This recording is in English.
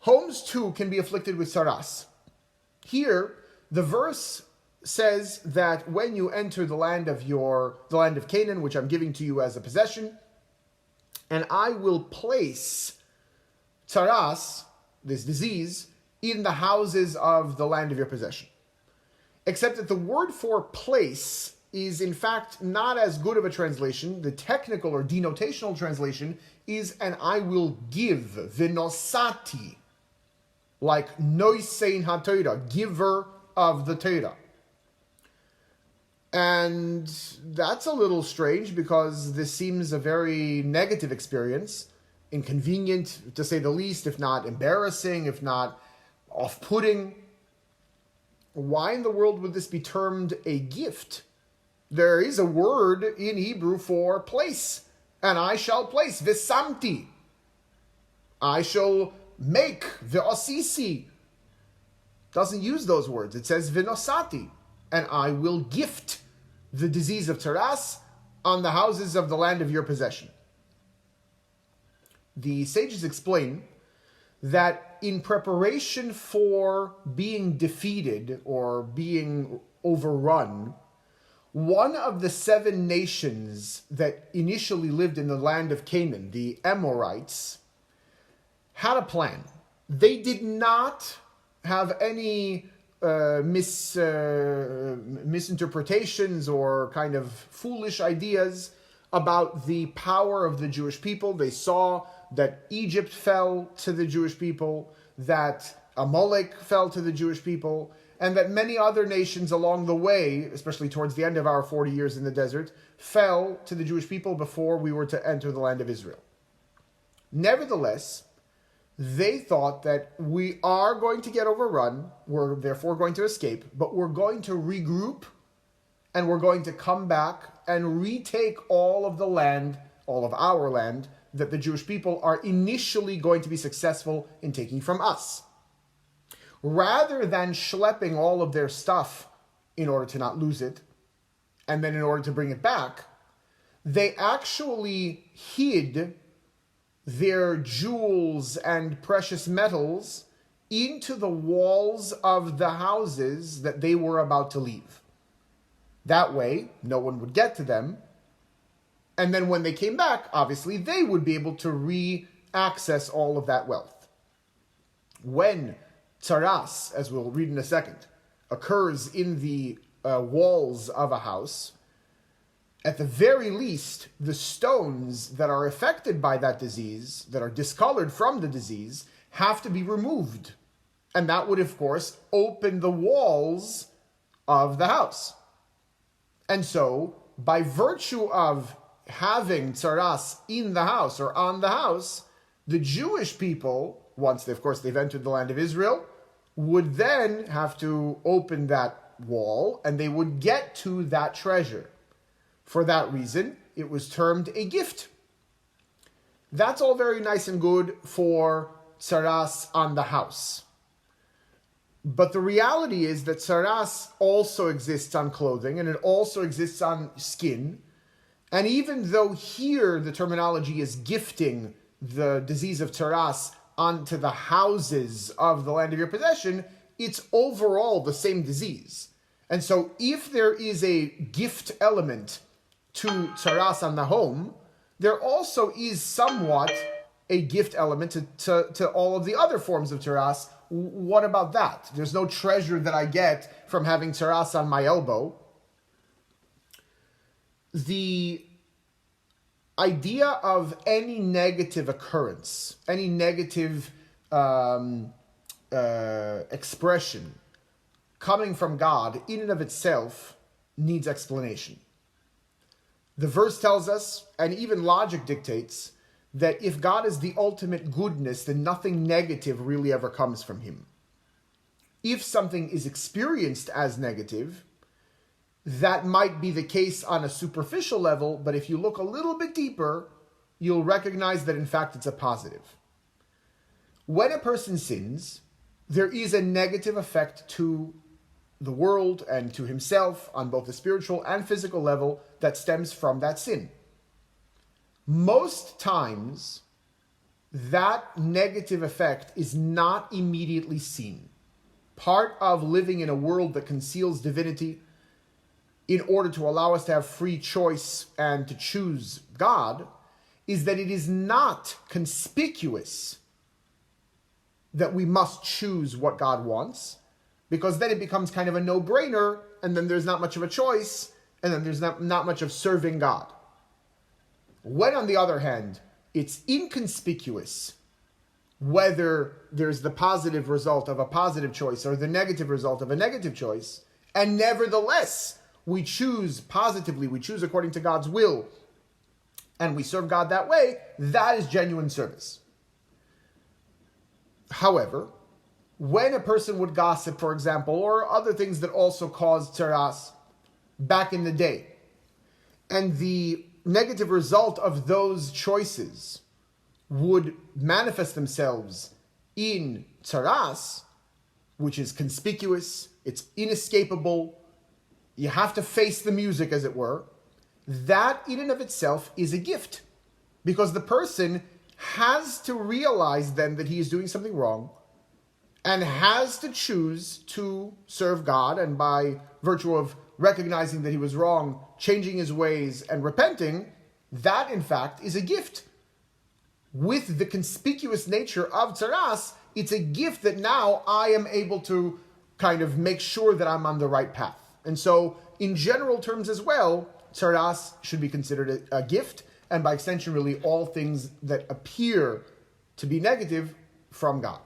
Homes too can be afflicted with tsaras. Here, the verse says that when you enter the land of Canaan, which I'm giving to you as a possession, and I will place tsaras, this disease, in the houses of the land of your possession. Except that the word for place is in fact not as good of a translation. The technical or denotational translation is and I will give, vinosati, like noisein ha-Torah, giver of the Torah. And that's a little strange because this seems a very negative experience, inconvenient to say the least, if not embarrassing, if not off-putting. Why in the world would this be termed a gift? There is a word in Hebrew for place, and I shall place, visamti. I shall make, ve'osisi. Doesn't use those words. It says vinosati, and I will gift the disease of tsaras on the houses of the land of your possession. The sages explain that in preparation for being defeated or being overrun, one of the 7 nations that initially lived in the land of Canaan, the Amorites, had a plan. They did not have any misinterpretations or kind of foolish ideas about the power of the Jewish people. They saw that Egypt fell to the Jewish people, that Amalek fell to the Jewish people, and that many other nations along the way, especially towards the end of our 40 years in the desert, fell to the Jewish people before we were to enter the land of Israel. Nevertheless, they thought that we are going to get overrun, we're therefore going to escape, but we're going to regroup and we're going to come back and retake all of the land, all of our land, that the Jewish people are initially going to be successful in taking from us. Rather than schlepping all of their stuff in order to not lose it, and then in order to bring it back, they actually hid their jewels and precious metals into the walls of the houses that they were about to leave. That way, no one would get to them. And then when they came back, obviously, they would be able to re-access all of that wealth. When tsaras, as we'll read in a second, occurs in the walls of a house, at the very least, the stones that are affected by that disease, that are discolored from the disease, have to be removed. And that would, of course, open the walls of the house. And so, by virtue of having tsaras in the house or on the house, the Jewish people, once they've entered the land of Israel, would then have to open that wall and they would get to that treasure. For that reason, it was termed a gift. That's all very nice and good for tsaras on the house. But the reality is that tsaras also exists on clothing and it also exists on skin. And even though here the terminology is gifting the disease of tsaras onto the houses of the land of your possession, it's overall the same disease. And so if there is a gift element to tsaras on the home, there also is somewhat a gift element to all of the other forms of tsaras. What about that? There's no treasure that I get from having tsaras on my elbow. The idea of any negative occurrence, any negative expression coming from God in and of itself needs explanation. The verse tells us, and even logic dictates, that if God is the ultimate goodness, then nothing negative really ever comes from him. If something is experienced as negative, that might be the case on a superficial level, but if you look a little bit deeper, you'll recognize that in fact it's a positive. When a person sins, there is a negative effect to the world and to himself on both the spiritual and physical level that stems from that sin. Most times, that negative effect is not immediately seen. Part of living in a world that conceals divinity, in order to allow us to have free choice and to choose God, is that it is not conspicuous that we must choose what God wants, because then it becomes kind of a no-brainer, and then there's not much of a choice, and then there's not much of serving God. When, on the other hand, it's inconspicuous whether there's the positive result of a positive choice or the negative result of a negative choice, and nevertheless, we choose positively, we choose according to God's will, and we serve God that way, that is genuine service. However, when a person would gossip, for example, or other things that also caused tsaras back in the day, and the negative result of those choices would manifest themselves in tsaras, which is conspicuous, it's inescapable, you have to face the music, as it were, that in and of itself is a gift. Because the person has to realize then that he is doing something wrong and has to choose to serve God, and by virtue of recognizing that he was wrong, changing his ways and repenting, that in fact is a gift. With the conspicuous nature of tsaras, it's a gift that now I am able to kind of make sure that I'm on the right path. And so, in general terms as well, tsaras should be considered a gift, and by extension, really all things that appear to be negative from God.